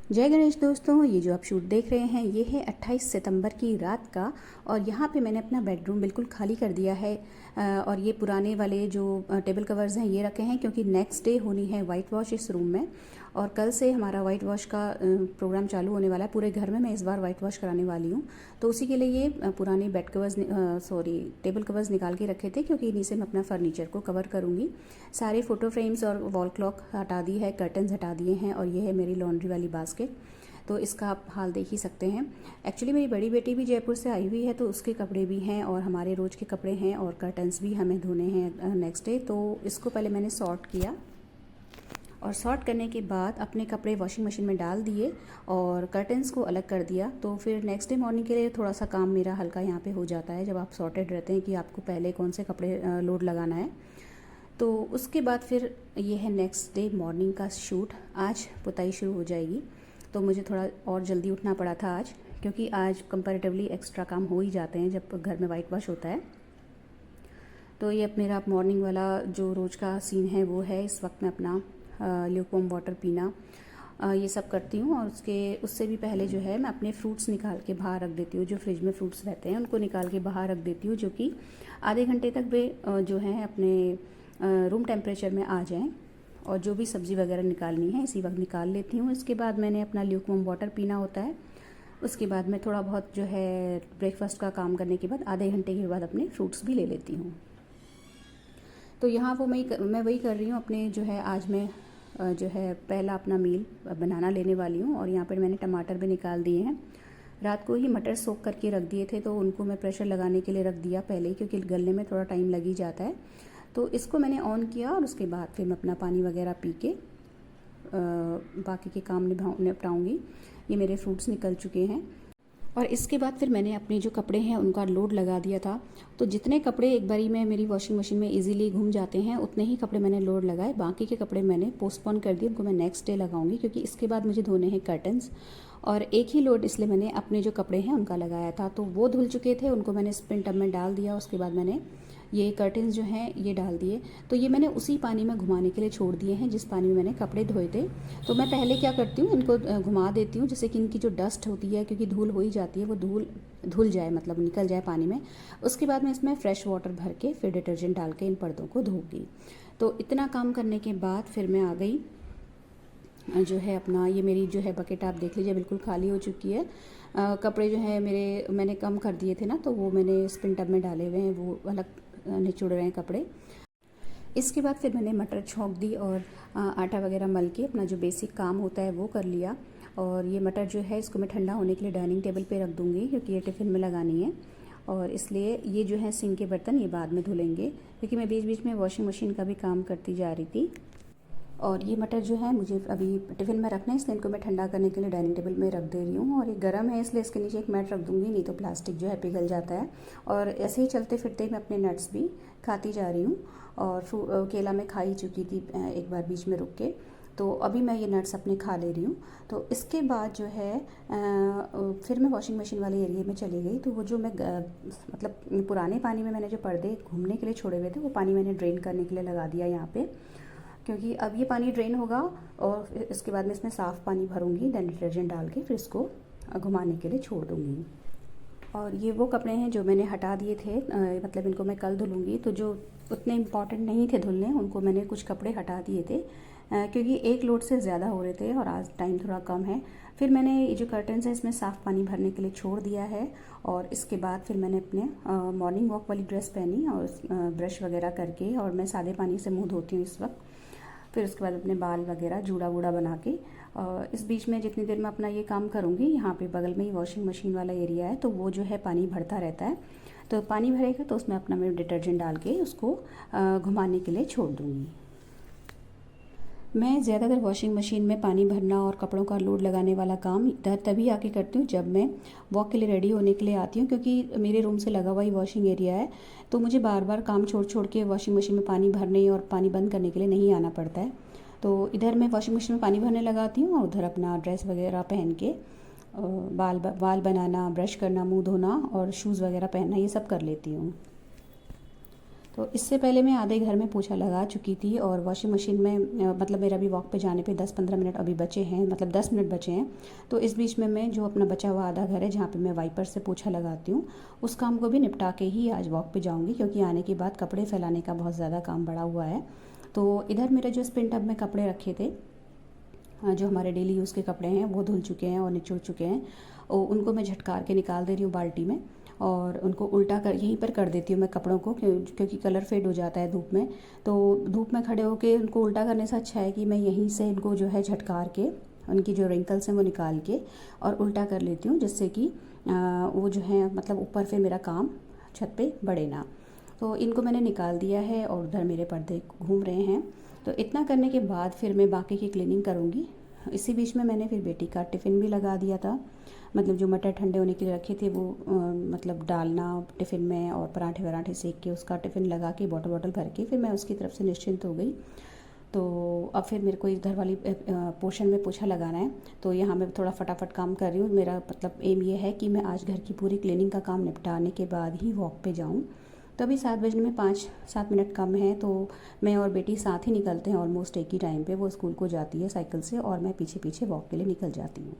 जय गणेश दोस्तों, ये जो आप शूट देख रहे हैं ये है 28 सितंबर की रात का। और यहाँ पे मैंने अपना बेडरूम बिल्कुल खाली कर दिया है। और ये पुराने वाले जो टेबल कवर्स हैं ये रखे हैं क्योंकि नेक्स्ट डे होनी है वाइट वॉश इस रूम में। और कल से हमारा वाइट वॉश का प्रोग्राम चालू होने वाला है। पूरे घर में मैं इस बार वाइट वॉश कराने वाली हूँ। तो उसी के लिए ये पुराने बेड कवर्स टेबल कवर्स निकाल के रखे थे क्योंकि इन्हीं से मैं अपना फर्नीचर को कवर करूँगी। सारे फ़ोटो फ्रेम्स और वॉल क्लॉक हटा दी है, कर्टन्स हटा दिए हैं। और ये है मेरी लॉन्ड्री वाली बास्केट। तो इसका आप हाल देख ही सकते हैं। एक्चुअली मेरी बड़ी बेटी भी जयपुर से आई हुई है तो उसके कपड़े भी हैं और हमारे रोज़ के कपड़े हैं और कर्टन्स भी हमें धोने हैं नेक्स्ट डे। तो इसको पहले मैंने सॉर्ट किया और सॉर्ट करने के बाद अपने कपड़े वॉशिंग मशीन में डाल दिए और कर्टन्स को अलग कर दिया। तो फिर नेक्स्ट डे मॉर्निंग के लिए थोड़ा सा काम मेरा हल्का यहाँ पे हो जाता है जब आप सॉर्टेड रहते हैं कि आपको पहले कौन से कपड़े लोड लगाना है। तो उसके बाद फिर ये है नेक्स्ट डे मॉर्निंग का शूट। आज पुताई शुरू हो जाएगी तो मुझे थोड़ा और जल्दी उठना पड़ा था आज, क्योंकि आज कंपैरेटिवली एक्स्ट्रा काम हो ही जाते हैं जब घर में वाइट वॉश होता है। तो ये मेरा मॉर्निंग वाला जो रोज़ का सीन है वो है। इस वक्त मैं अपना ल्यूकवार्म वाटर पीना ये सब करती हूँ। और उससे भी पहले जो है मैं अपने फ्रूट्स निकाल के बाहर रख देती हूँ। जो फ्रिज में फ्रूट्स रहते हैं उनको निकाल के बाहर रख देती हूँ, जो कि आधे घंटे तक वे जो है अपने रूम टेम्परेचर में आ जाएँ। और जो भी सब्ज़ी वगैरह निकालनी है इसी वक्त निकाल लेती हूँ। इसके बाद मैंने अपना ल्यूकवार्म वाटर पीना होता है। उसके बाद मैं थोड़ा बहुत जो है ब्रेकफास्ट का काम करने के बाद आधे घंटे के बाद अपने फ्रूट्स भी ले लेती हूँ। तो यहाँ मैं वही कर रही हूँ। अपने जो है आज मैं जो है पहला अपना मील बनाना लेने वाली हूँ। और यहाँ पर मैंने टमाटर भी निकाल दिए हैं। रात को ही मटर सोख करके रख दिए थे तो उनको मैं प्रेशर लगाने के लिए रख दिया पहले ही, क्योंकि गलने में थोड़ा टाइम लग ही जाता है। तो इसको मैंने ऑन किया और उसके बाद फिर मैं अपना पानी वगैरह पी के बाकी के काम निपटाऊँगी। ये मेरे फ्रूट्स निकल चुके हैं। और इसके बाद फिर मैंने अपने जो कपड़े हैं उनका लोड लगा दिया था। तो जितने कपड़े एक बारी में मेरी वॉशिंग मशीन में इजीली घूम जाते हैं उतने ही कपड़े मैंने लोड लगाए। बाकी के कपड़े मैंने पोस्टपोन कर दिए, उनको मैं नेक्स्ट डे लगाऊंगी क्योंकि इसके बाद मुझे धोने हैं कर्टन्स। और एक ही लोड इसलिए मैंने अपने जो कपड़े हैं उनका लगाया था। तो वो धुल चुके थे, उनको मैंने स्पिन टब में डाल दिया। उसके बाद मैंने ये कर्टन्स जो हैं ये डाल दिए। तो ये मैंने उसी पानी में घुमाने के लिए छोड़ दिए हैं जिस पानी में मैंने कपड़े धोए थे। तो मैं पहले क्या करती हूँ, इनको घुमा देती हूँ जिससे कि इनकी जो डस्ट होती है, क्योंकि धूल हो ही जाती है, वो धुल जाए, मतलब निकल जाए पानी में। उसके बाद मैं इसमें फ्रेश वाटर भर के फिर डिटर्जेंट डाल के इन पर्दों को धोऊंगी। तो इतना काम करने के बाद फिर मैं आ गई जो है अपना ये मेरी जो है बकेट आप देख लीजिए बिल्कुल खाली हो चुकी है। कपड़े जो है मैंने कम कर दिए थे ना, तो वो मैंने स्पिन टब में डाले हुए हैं, वो अलग निचुड़ रहे हैं कपड़े। इसके बाद फिर मैंने मटर छौंक दी और आटा वगैरह मल के अपना जो बेसिक काम होता है वो कर लिया। और ये मटर जो है इसको मैं ठंडा होने के लिए डाइनिंग टेबल पे रख दूँगी क्योंकि ये टिफ़िन में लगानी है। और इसलिए ये जो है सिंक के बर्तन ये बाद में धुलेंगे, क्योंकि मैं बीच बीच में वॉशिंग मशीन का भी काम करती जा रही थी। और ये मटर जो है मुझे अभी टिफ़िन में रखना है, इसलिए इनको मैं ठंडा करने के लिए डाइनिंग टेबल में रख दे रही हूँ। और ये गर्म है इसलिए इसके नीचे एक मैट रख दूँगी, नहीं तो प्लास्टिक जो है पिघल जाता है। और ऐसे ही चलते फिरते मैं अपने नट्स भी खाती जा रही हूँ। और केला मैं खा ही चुकी थी एक बार बीच में रुक के, तो अभी मैं ये नट्स अपने खा ले रही हूँ। तो इसके बाद जो है फिर मैं वॉशिंग मशीन वाले एरिया में चली गई। तो वो जो मैं मतलब पुराने पानी में मैंने जो पर्दे घूमने के लिए छोड़े हुए थे वो पानी मैंने ड्रेन करने के लिए लगा दिया यहाँ पे, क्योंकि अब ये पानी ड्रेन होगा। और इसके बाद मैं इसमें साफ़ पानी भरूंगी, देन डिटर्जेंट डाल के फिर इसको घुमाने के लिए छोड़ दूँगी। और ये वो कपड़े हैं जो मैंने हटा दिए थे, मतलब इनको मैं कल धुलूँगी। तो जो उतने इम्पॉर्टेंट नहीं थे धुलने, उनको मैंने कुछ कपड़े हटा दिए थे क्योंकि एक लोड से ज़्यादा हो रहे थे और आज टाइम थोड़ा कम है। फिर मैंने ये जो कर्टन्स हैं इसमें साफ़ पानी भरने के लिए छोड़ दिया है। और इसके बाद फिर मैंने अपने मॉर्निंग वॉक वाली ड्रेस पहनी और ब्रश वगैरह करके, और मैं सादे पानी से मुँह धोती हूँ इस वक्त। फिर उसके बाद अपने बाल वगैरह जूड़ा वूड़ा बना के इस बीच में जितनी देर मैं अपना ये काम करूँगी, यहाँ पे बगल में ही वॉशिंग मशीन वाला एरिया है तो वो जो है पानी भरता रहता है। तो पानी भरेगा तो उसमें अपना मैं डिटर्जेंट डाल के उसको घुमाने के लिए छोड़ दूँगी। मैं ज़्यादातर वॉशिंग मशीन में पानी भरना और कपड़ों का लोड लगाने वाला काम तभी आके करती हूँ जब मैं वॉक के लिए रेडी होने के लिए आती हूँ, क्योंकि मेरे रूम से लगा हुआ ही वॉशिंग एरिया है। तो मुझे बार बार काम छोड़ छोड़ के वॉशिंग मशीन में पानी भरने और पानी बंद करने के लिए नहीं आना पड़ता है। तो इधर मैं वॉशिंग मशीन में पानी भरने लगाती हूँ और उधर अपना ड्रेस वगैरह पहन के बाल बनाना, ब्रश करना, मुँह धोना और शूज़ वगैरह पहनना ये सब कर लेती हूँ। तो इससे पहले मैं आधे घर में पोछा लगा चुकी थी और वॉशिंग मशीन में मतलब मेरा भी वॉक पे जाने पे 10-15 मिनट अभी बचे हैं, मतलब 10 मिनट बचे हैं। तो इस बीच में मैं जो अपना बचा हुआ आधा घर है जहाँ पे मैं वाइपर से पोछा लगाती हूँ, उस काम को भी निपटा के ही आज वॉक पे जाऊँगी, क्योंकि आने के बाद कपड़े फैलाने का बहुत ज़्यादा काम बढ़ा हुआ है। तो इधर मेरे जो स्पिन टब में कपड़े रखे थे, जो हमारे डेली यूज़ के कपड़े हैं, वो धुल चुके हैं और निचोड़ चुके हैं, और उनको मैं झटकार के निकाल दे रही हूँ बाल्टी में, और उनको उल्टा कर यहीं पर कर देती हूँ मैं कपड़ों को, क्योंकि कलर फेड हो जाता है धूप में। तो धूप में खड़े होके उनको उल्टा करने से अच्छा है कि मैं यहीं से इनको जो है झटकार के उनकी जो रिंकल्स हैं वो निकाल के और उल्टा कर लेती हूँ, जिससे कि वो जो है मतलब ऊपर फिर मेरा काम छत पे बढ़े ना। तो इनको मैंने निकाल दिया है और उधर मेरे पर्दे घूम रहे हैं। तो इतना करने के बाद फिर मैं बाकी की क्लीनिंग करूँगी। इसी बीच में मैंने फिर बेटी का टिफ़िन भी लगा दिया था, मतलब जो मटर ठंडे होने के लिए रखे थे वो मतलब डालना टिफ़िन में, और पराठे वराठे सेक के उसका टिफ़िन लगा के बॉटल वॉटल भर के फिर मैं उसकी तरफ से निश्चिंत हो गई। तो अब फिर मेरे को इधर वाली पोर्शन में पोछा लगाना है, तो यहाँ मैं थोड़ा फटाफट काम कर रही हूँ। मेरा मतलब एम ये है कि मैं आज घर की पूरी क्लीनिंग का काम निपटाने के बाद ही वॉक पे जाऊँ। तो अभी 7 बजने में 5-7 मिनट कम है, तो मैं और बेटी साथ ही निकलते हैं, ऑलमोस्ट एक ही टाइम पे। वो स्कूल को जाती है साइकिल से और मैं पीछे पीछे वॉक के लिए निकल जाती हूँ।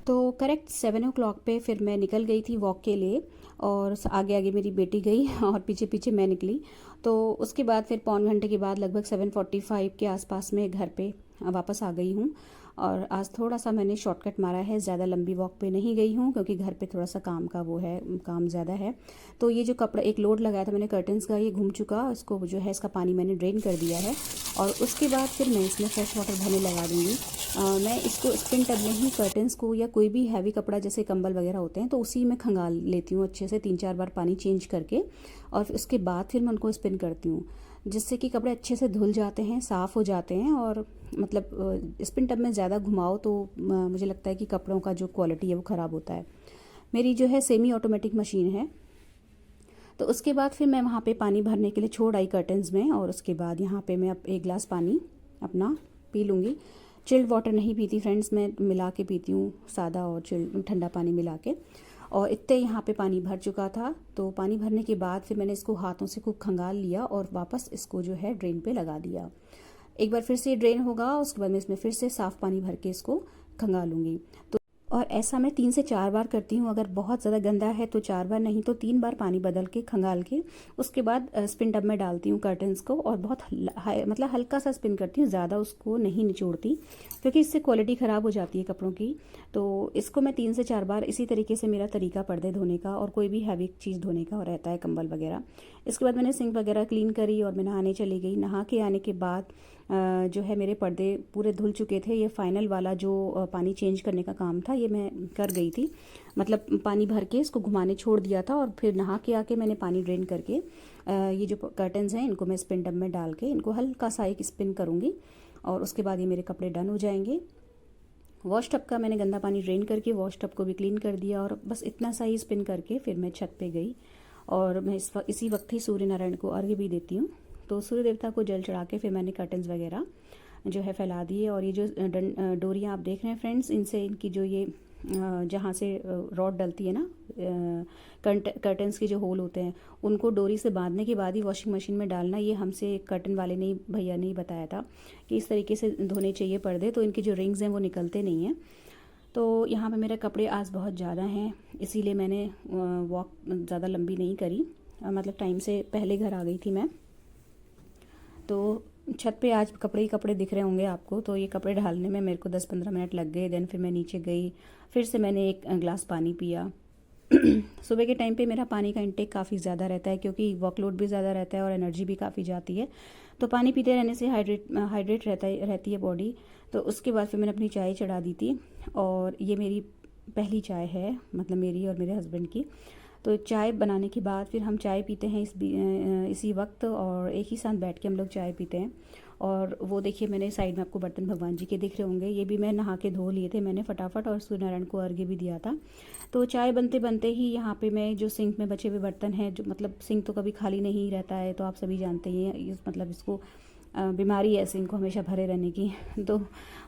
तो करेक्ट 7 o'clock पे फिर मैं निकल गई थी वॉक के लिए, और आगे आगे मेरी बेटी गई और पीछे पीछे मैं निकली। तो उसके बाद फिर पौन घंटे के बाद लगभग 7:45 के आसपास में घर पे वापस आ गई हूँ। और आज थोड़ा सा मैंने शॉर्टकट मारा है, ज़्यादा लंबी वॉक पे नहीं गई हूँ, क्योंकि घर पे थोड़ा सा काम का वो है, काम ज़्यादा है। तो ये जो कपड़ा एक लोड लगाया था मैंने कर्टन्स का, ये घूम चुका, इसको जो है इसका पानी मैंने ड्रेन कर दिया है, और उसके बाद फिर मैं इसमें फ्रेश वाटर भरने लगा दूँगी। मैं इसको स्पिन टब में ही कर्टन्स को या कोई भी हैवी कपड़ा जैसे कंबल वगैरह होते हैं तो उसी में खंगाल लेती हूँ अच्छे से 3-4 बार पानी चेंज करके, और फिर उसके बाद फिर मैं उनको स्पिन करती हूँ, जिससे कि कपड़े अच्छे से धुल जाते हैं, साफ़ हो जाते हैं। और मतलब स्पिन टब में ज़्यादा घुमाओ तो मुझे लगता है कि कपड़ों का जो क्वालिटी है वो ख़राब होता है। मेरी जो है सेमी ऑटोमेटिक मशीन है। तो उसके बाद फिर मैं वहाँ पे पानी भरने के लिए छोड़ आई कर्टन्स में, और उसके बाद यहाँ पे मैं अब 1 गिलास पानी अपना पी लूँगी। चिल्ड वाटर नहीं पीती फ्रेंड्स, मैं मिला के पीती हूँ, सादा और चिल्ड ठंडा पानी मिला के। और इतने यहाँ पे पानी भर चुका था। तो पानी भरने के बाद फिर मैंने इसको हाथों से खूब खंगाल लिया और वापस इसको जो है ड्रेन पे लगा दिया। एक बार फिर से ड्रेन होगा, उसके बाद मैं इसमें फिर से साफ़ पानी भर के इसको खंगालूँगी। तो और ऐसा मैं 3 से 4 बार करती हूँ। अगर बहुत ज़्यादा गंदा है तो 4 बार, नहीं तो 3 बार पानी बदल के खंगाल के उसके बाद स्पिन टब में डालती हूँ कर्टन्स को, और बहुत मतलब हल्का सा स्पिन करती हूँ, ज़्यादा उसको नहीं निचोड़ती, क्योंकि इससे क्वालिटी ख़राब हो जाती है कपड़ों की। तो इसको मैं 3 से 4 बार, इसी तरीके से मेरा तरीका पर्दे धोने का और कोई भी हैवी चीज़ धोने का रहता है, कंबल वगैरह। इसके बाद मैंने सिंक वगैरह क्लीन करी और मैं नहाने चली गई। नहा के आने के बाद जो है मेरे पर्दे पूरे धुल चुके थे। ये फाइनल वाला जो पानी चेंज करने का काम था ये मैं कर गई थी, मतलब पानी भर के इसको घुमाने छोड़ दिया था, और फिर नहा के आके मैंने पानी ड्रेन करके ये जो कर्टन्स हैं इनको मैं स्पिन टब में डाल के इनको हल्का सा एक स्पिन करूँगी, और उसके बाद ये मेरे कपड़े डन हो जाएंगे। वॉश टब का मैंने गंदा पानी ड्रेन करके वॉश टब को भी क्लीन कर दिया, और बस इतना सा ही स्पिन करके फिर मैं छत पे गई, और मैं इसी वक्त ही सूर्य नारायण को अर्घ्य भी देती हूँ। तो सूर्य देवता को जल चढ़ा के फिर मैंने कर्टन्स वगैरह जो है फैला दिए। और ये जो डोरियाँ आप देख रहे हैं फ्रेंड्स, इनसे इनकी जो ये जहाँ से रॉड डलती है ना, कर्टन्स के जो होल होते हैं उनको डोरी से बांधने के बाद ही वॉशिंग मशीन में डालना। ये हमसे कर्टन वाले ने भैया ने बताया था कि इस तरीके से धोने चाहिए पर्दे, तो इनके जो रिंग्स हैं वो निकलते नहीं हैं। तो यहाँ पे मेरे कपड़े आज बहुत ज़्यादा हैं, इसीलिए मैंने वॉक ज़्यादा लंबी नहीं करी, मतलब टाइम से पहले घर आ गई थी मैं। तो छत पे आज कपड़े ही कपड़े दिख रहे होंगे आपको। तो ये कपड़े डालने में मेरे को 10-15 मिनट लग गए। देन फिर मैं नीचे गई, फिर से मैंने 1 गिलास पानी पिया। सुबह के टाइम पे मेरा पानी का इंटेक काफ़ी ज़्यादा रहता है, क्योंकि वर्कलोड भी ज़्यादा रहता है और एनर्जी भी काफ़ी जाती है। तो पानी पीते रहने से हाइड्रेट रहती है बॉडी। तो उसके बाद फिर मैंने अपनी चाय चढ़ा दी थी, और ये मेरी पहली चाय है, मतलब मेरी और मेरे हस्बैंड की। तो चाय बनाने के बाद फिर हम चाय पीते हैं इसी वक्त, और एक ही साथ बैठ के हम लोग चाय पीते हैं। और वो देखिए मैंने साइड में आपको बर्तन भगवान जी के दिख रहे होंगे, ये भी मैं नहा के धो लिए थे मैंने फटाफट, और सूर्य नारायण को अर्घ्य भी दिया था। तो चाय बनते बनते ही यहाँ पे मैं जो सिंक में बचे हुए बर्तन हैं, जो मतलब सिंक तो कभी खाली नहीं रहता है, तो आप सभी जानते ही हैं, मतलब इसको बीमारी है सिंक को हमेशा भरे रहने की। तो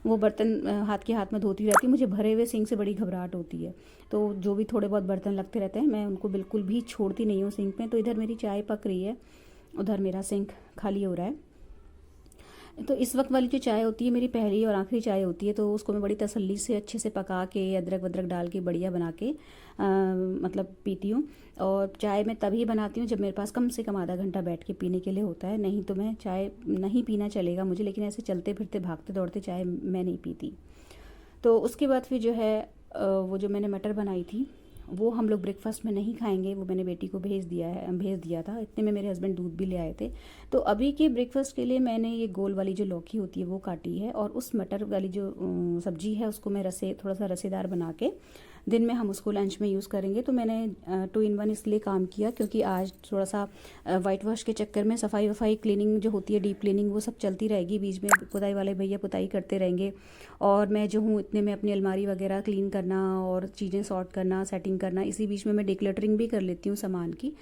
वो बर्तन हाथ के हाथ में धोती रहती, मुझे भरे हुए सिंक से बड़ी घबराहट होती है। तो जो भी थोड़े बहुत बर्तन लगते रहते हैं मैं उनको बिल्कुल भी छोड़ती नहीं हूँ सिंक में। तो इधर मेरी चाय पक रही है, उधर मेरा सिंक खाली हो रहा है। तो इस वक्त वाली जो चाय होती है मेरी पहली और आखिरी चाय होती है, तो उसको मैं बड़ी तसल्ली से अच्छे से पका के अदरक वदरक डाल के बढ़िया बना के मतलब पीती हूँ। और चाय मैं तभी बनाती हूँ जब मेरे पास कम से कम आधा घंटा बैठ के पीने के लिए होता है, नहीं तो मैं चाय नहीं पीना चलेगा मुझे, लेकिन ऐसे चलते फिरते भागते दौड़ते चाय मैं नहीं पीती। तो उसके बाद फिर जो है वो जो मैंने मटर बनाई थी वो हम लोग ब्रेकफास्ट में नहीं खाएंगे, वो मैंने बेटी को भेज दिया था। इतने में मेरे हस्बैंड दूध भी ले आए थे। तो अभी के ब्रेकफास्ट के लिए मैंने ये गोल वाली जो लौकी होती है वो काटी है, और उस मटर वाली जो सब्जी है उसको मैं थोड़ा सा रसेदार बना के दिन में हम उसको लंच में यूज़ करेंगे। तो मैंने 2 in 1 इसलिए काम किया क्योंकि आज थोड़ा सा वाइट वॉश के चक्कर में सफाई वफाई क्लीनिंग जो होती है, डीप क्लीनिंग, वो सब चलती रहेगी। बीच में पुताई वाले भैया पुताई करते रहेंगे, और मैं जो हूँ इतने में अपनी अलमारी वगैरह क्लीन करना और चीज़ें सॉर्ट करना, सेटिंग करना, इसी बीच में मैं डिक्लटरिंग भी कर लेती हूँ सामान की।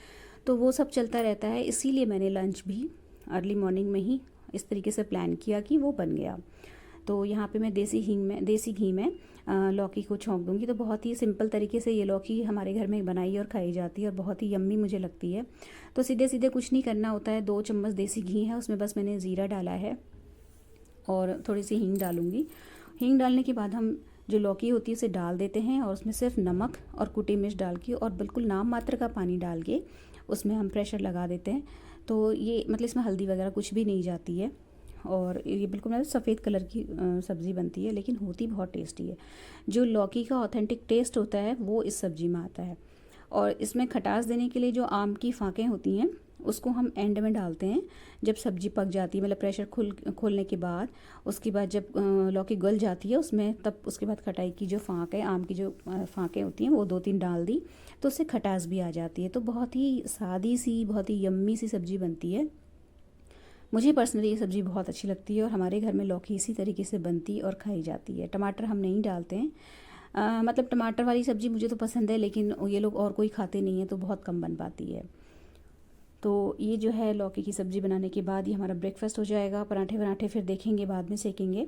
तो वो सब चलता रहता है, इसीलिए मैंने लंच भी अर्ली मॉर्निंग में ही इस तरीके से प्लान किया कि वो बन गया। तो यहाँ पे मैं देसी घी में लौकी को छौंक दूँगी। तो बहुत ही सिंपल तरीके से ये लौकी हमारे घर में बनाई और खाई जाती है, और बहुत ही यम्मी मुझे लगती है। तो सीधे सीधे कुछ नहीं करना होता है, 2 चम्मच देसी घी है, उसमें बस मैंने ज़ीरा डाला है और थोड़ी सी हींग डालूँगी। हींग डालने के बाद हम जो लौकी होती है उसे डाल देते हैं, और उसमें सिर्फ नमक और कुटी मिर्च डाल के और बिल्कुल नाम मात्र का पानी डाल के उसमें हम प्रेशर लगा देते हैं। तो ये मतलब इसमें हल्दी वगैरह कुछ भी नहीं जाती है, और ये बिल्कुल मतलब सफ़ेद कलर की सब्ज़ी बनती है, लेकिन होती बहुत टेस्टी है। जो लौकी का ऑथेंटिक टेस्ट होता है वो इस सब्ज़ी में आता है। और इसमें खटास देने के लिए जो आम की फाँकें होती हैं उसको हम एंड में डालते हैं, जब सब्ज़ी पक जाती है, मतलब प्रेशर खोलने के बाद। उसके बाद जब लौकी गल जाती है उसमें, तब उसके बाद खटाई की जो फाँक है, आम की जो फाँकें होती हैं वो 2-3 डाल दी, तो उससे खटास भी आ जाती है। तो बहुत ही सादी सी, बहुत ही यम्मी सी सब्ज़ी बनती है। मुझे पर्सनली ये सब्ज़ी बहुत अच्छी लगती है, और हमारे घर में लौकी इसी तरीके से बनती और खाई जाती है। टमाटर हम नहीं डालते हैं, मतलब टमाटर वाली सब्ज़ी मुझे तो पसंद है, लेकिन ये लोग और कोई खाते नहीं है तो बहुत कम बन पाती है। तो ये जो है लौकी की सब्ज़ी बनाने के बाद ये हमारा ब्रेकफास्ट हो जाएगा। पराठे वराठे फिर देखेंगे, बाद में सेकेंगे।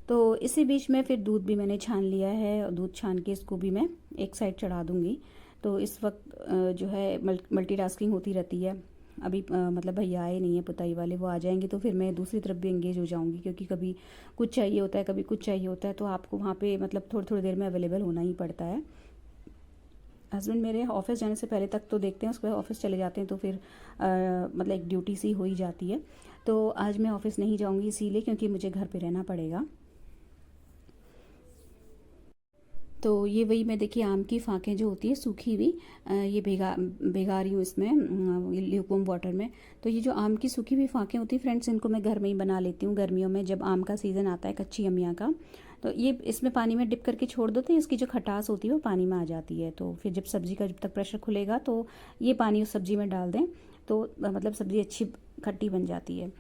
तो इसी बीच में फिर दूध भी मैंने छान लिया है, और दूध छान के इसको भी मैं एक साइड चढ़ा दूँगी। तो इस वक्त जो है मल्टीटास्किंग होती रहती है। अभी मतलब भैया आए नहीं है पुताई वाले, वो आ जाएंगे तो फिर मैं दूसरी तरफ भी एंगेज हो जाऊंगी, क्योंकि कभी कुछ चाहिए होता है, कभी कुछ चाहिए होता है, तो आपको वहाँ पे मतलब थोड़ी थोड़ी देर में अवेलेबल होना ही पड़ता है। हस्बैंड मेरे ऑफिस जाने से पहले तक तो देखते हैं, उसके बाद ऑफिस चले जाते हैं, तो फिर मतलब एक ड्यूटी सी हो ही जाती है। तो आज मैं ऑफिस नहीं जाऊंगी इसीलिए, क्योंकि मुझे घर पे रहना पड़ेगा। तो ये वही मैं देखिए आम की फाँकें जो होती है सूखी हुई, ये भिगा रही हूँ इसमें ल्यूकवार्म वाटर में। तो ये जो आम की सूखी हुई फाँकें होती है फ्रेंड्स, इनको मैं घर में ही बना लेती हूँ गर्मियों में, जब आम का सीज़न आता है, कच्ची अमिया का। तो ये इसमें पानी में डिप करके छोड़ दो, तो इसकी जो खटास होती है वो पानी में आ जाती है। तो फिर जब सब्ज़ी का जब तक प्रेशर खुलेगा तो ये पानी उस सब्ज़ी में डाल दें, तो मतलब सब्ज़ी अच्छी खट्टी बन जाती है।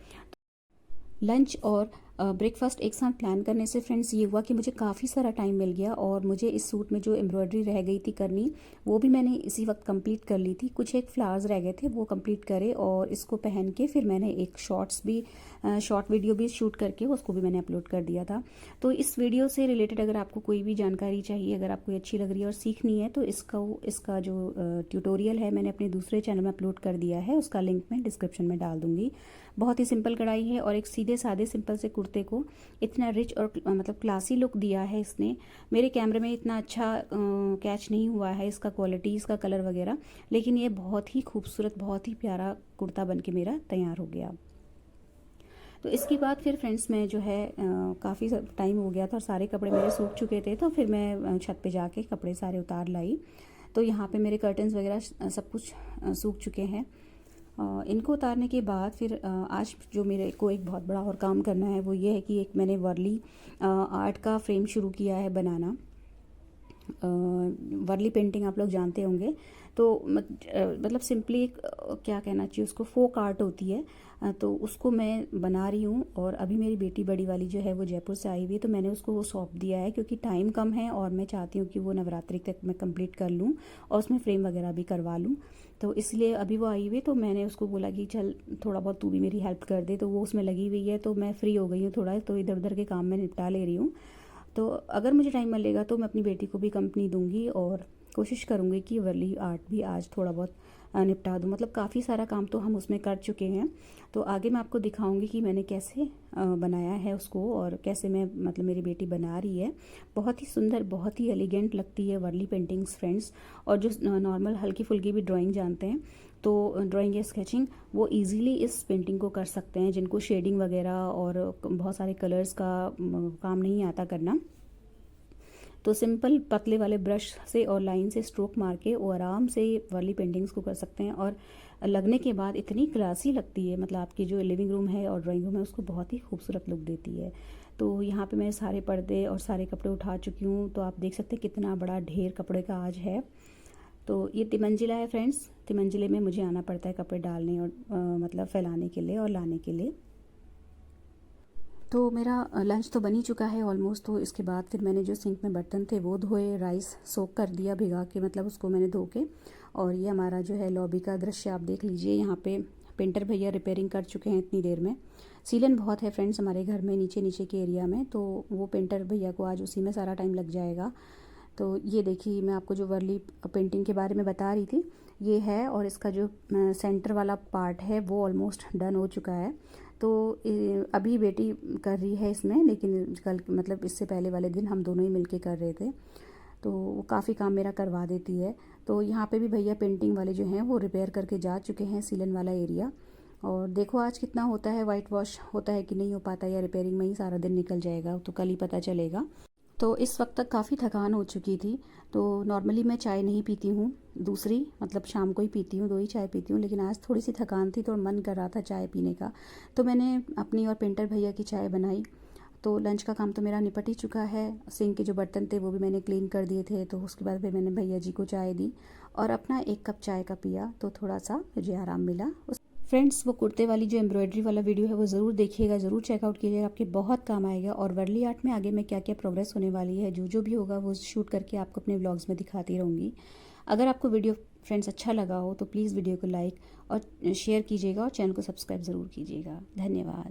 लंच और ब्रेकफास्ट एक साथ प्लान करने से फ्रेंड्स ये हुआ कि मुझे काफ़ी सारा टाइम मिल गया, और मुझे इस सूट में जो एम्ब्रॉयडरी रह गई थी करनी, वो भी मैंने इसी वक्त कंप्लीट कर ली थी। कुछ एक फ्लावर्स रह गए थे वो कंप्लीट करे, और इसको पहन के फिर मैंने एक शॉर्ट वीडियो भी शूट करके उसको भी मैंने अपलोड कर दिया था। तो इस वीडियो से रिलेटेड अगर आपको कोई भी जानकारी चाहिए, अगर आपको अच्छी लग रही है और सीखनी है, तो इसका जो ट्यूटोरियल है मैंने अपने दूसरे चैनल में अपलोड कर दिया है, उसका लिंक मैं डिस्क्रिप्शन में डाल दूँगी। बहुत ही सिंपल कढ़ाई है, और एक सीधे सादे सिंपल से कुर्ते को इतना रिच और मतलब क्लासी लुक दिया है इसने। मेरे कैमरे में इतना अच्छा कैच नहीं हुआ है इसका क्वालिटी, इसका कलर वगैरह, लेकिन ये बहुत ही खूबसूरत, बहुत ही प्यारा कुर्ता बन के मेरा तैयार हो गया। तो इसके बाद फिर फ्रेंड्स मैं जो है काफ़ी टाइम हो गया था और सारे कपड़े मेरे सूख चुके थे, तो फिर मैं छत पे जाके कपड़े सारे उतार लाई। तो यहाँ पे मेरे कर्टन्स वगैरह सब कुछ सूख चुके हैं। इनको उतारने के बाद फिर आज जो मेरे को एक बहुत बड़ा और काम करना है वो ये है कि एक मैंने वर्ली आर्ट का फ्रेम शुरू किया है बनाना। वर्ली पेंटिंग आप लोग जानते होंगे। तो तो मतलब सिंपली एक क्या कहना चाहिए उसको, फोक आर्ट होती है, तो उसको मैं बना रही हूँ। और अभी मेरी बेटी बड़ी वाली जो है वो जयपुर से आई हुई है, तो मैंने उसको वो सौंप दिया है क्योंकि टाइम कम है और मैं चाहती हूँ कि वो नवरात्रि तक मैं कंप्लीट कर लूँ और उसमें फ्रेम वगैरह भी करवा लूँ। तो इसलिए अभी वो आई हुई है, तो मैंने उसको बोला कि चल थोड़ा बहुत तू भी मेरी हेल्प कर दे, तो वो उसमें लगी हुई है। तो मैं फ्री हो गई हूँ थोड़ा, तो इधर उधर के काम में निपटा ले रही हूँ। तो अगर मुझे टाइम मिलेगा तो मैं अपनी बेटी को भी कंपनी दूंगी और कोशिश करूँगी कि वर्ली आर्ट भी आज थोड़ा बहुत निपटा दूँ। मतलब काफ़ी सारा काम तो हम उसमें कर चुके हैं, तो आगे मैं आपको दिखाऊंगी कि मैंने कैसे बनाया है उसको और कैसे मैं मतलब मेरी बेटी बना रही है। बहुत ही सुंदर, बहुत ही एलिगेंट लगती है वर्ली पेंटिंग्स फ्रेंड्स। और जो नॉर्मल हल्की फुल्की भी ड्राइंग जानते हैं, तो ड्राइंग या स्केचिंग वो इजीली इस पेंटिंग को कर सकते हैं, जिनको शेडिंग वगैरह और बहुत सारे कलर्स का काम नहीं आता करना। तो सिंपल पतले वाले ब्रश से और लाइन से स्ट्रोक मार के वो आराम से वाली पेंटिंग्स को कर सकते हैं। और लगने के बाद इतनी क्लासी लगती है, मतलब आपकी जो लिविंग रूम है और ड्राइंग रूम है उसको बहुत ही खूबसूरत लुक देती है। तो यहाँ पे मैं सारे पर्दे और सारे कपड़े उठा चुकी हूँ, तो आप देख सकते हैं कितना बड़ा ढेर कपड़े का आज है। तो ये तिमंजिला है फ्रेंड्स, तिमंजिले में मुझे आना पड़ता है कपड़े डालने और मतलब फैलाने के लिए और लाने के लिए। तो मेरा लंच तो बन ही चुका है ऑलमोस्ट। तो इसके बाद फिर मैंने जो सिंक में बर्तन थे वो धोए, राइस सोक कर दिया भिगा के, मतलब उसको मैंने धो के। और ये हमारा जो है लॉबी का दृश्य आप देख लीजिए, यहाँ पे पेंटर भैया रिपेयरिंग कर चुके हैं इतनी देर में। सीलन बहुत है फ्रेंड्स हमारे घर में नीचे नीचे के एरिया में, तो वो पेंटर भैया को आज उसी में सारा टाइम लग जाएगा। तो ये देखिए मैं आपको जो वर्ली पेंटिंग के बारे में बता रही थी ये है, और इसका जो सेंटर वाला पार्ट है वो ऑलमोस्ट डन हो चुका है। तो अभी बेटी कर रही है इसमें, लेकिन कल मतलब इससे पहले वाले दिन हम दोनों ही मिलके कर रहे थे, तो वो काफ़ी काम मेरा करवा देती है। तो यहाँ पे भी भैया पेंटिंग वाले जो हैं वो रिपेयर करके जा चुके हैं सीलन वाला एरिया। और देखो आज कितना होता है, वाइट वॉश होता है कि नहीं हो पाता, या रिपेयरिंग में ही सारा दिन निकल जाएगा, तो कल ही पता चलेगा। तो इस वक्त तक काफ़ी थकान हो चुकी थी। तो नॉर्मली मैं चाय नहीं पीती हूँ, दूसरी मतलब शाम को ही पीती हूँ, 2 ही चाय पीती हूँ, लेकिन आज थोड़ी सी थकान थी तो मन कर रहा था चाय पीने का। तो मैंने अपनी और पेंटर भैया की चाय बनाई। तो लंच का काम तो मेरा निपट ही चुका है, सिंक के जो बर्तन थे वो भी मैंने क्लीन कर दिए थे। तो उसके बाद फिर मैंने भैया जी को चाय दी और अपना 1 कप चाय का पिया, तो थोड़ा सा मुझे आराम मिला। फ्रेंड्स वो कुर्ते वाली जो एम्ब्रॉयडरी वाला वीडियो है वो ज़रूर देखिएगा, ज़रूर चेकआउट कीजिएगा, आपके बहुत काम आएगा। और वर्ली आर्ट में आगे में क्या क्या प्रोग्रेस होने वाली है, जो भी होगा वो शूट करके आपको अपने व्लॉग्स में दिखाती रहूँगी। अगर आपको वीडियो फ्रेंड्स अच्छा लगा हो तो प्लीज़ वीडियो को लाइक और शेयर कीजिएगा और चैनल को सब्सक्राइब ज़रूर कीजिएगा। धन्यवाद।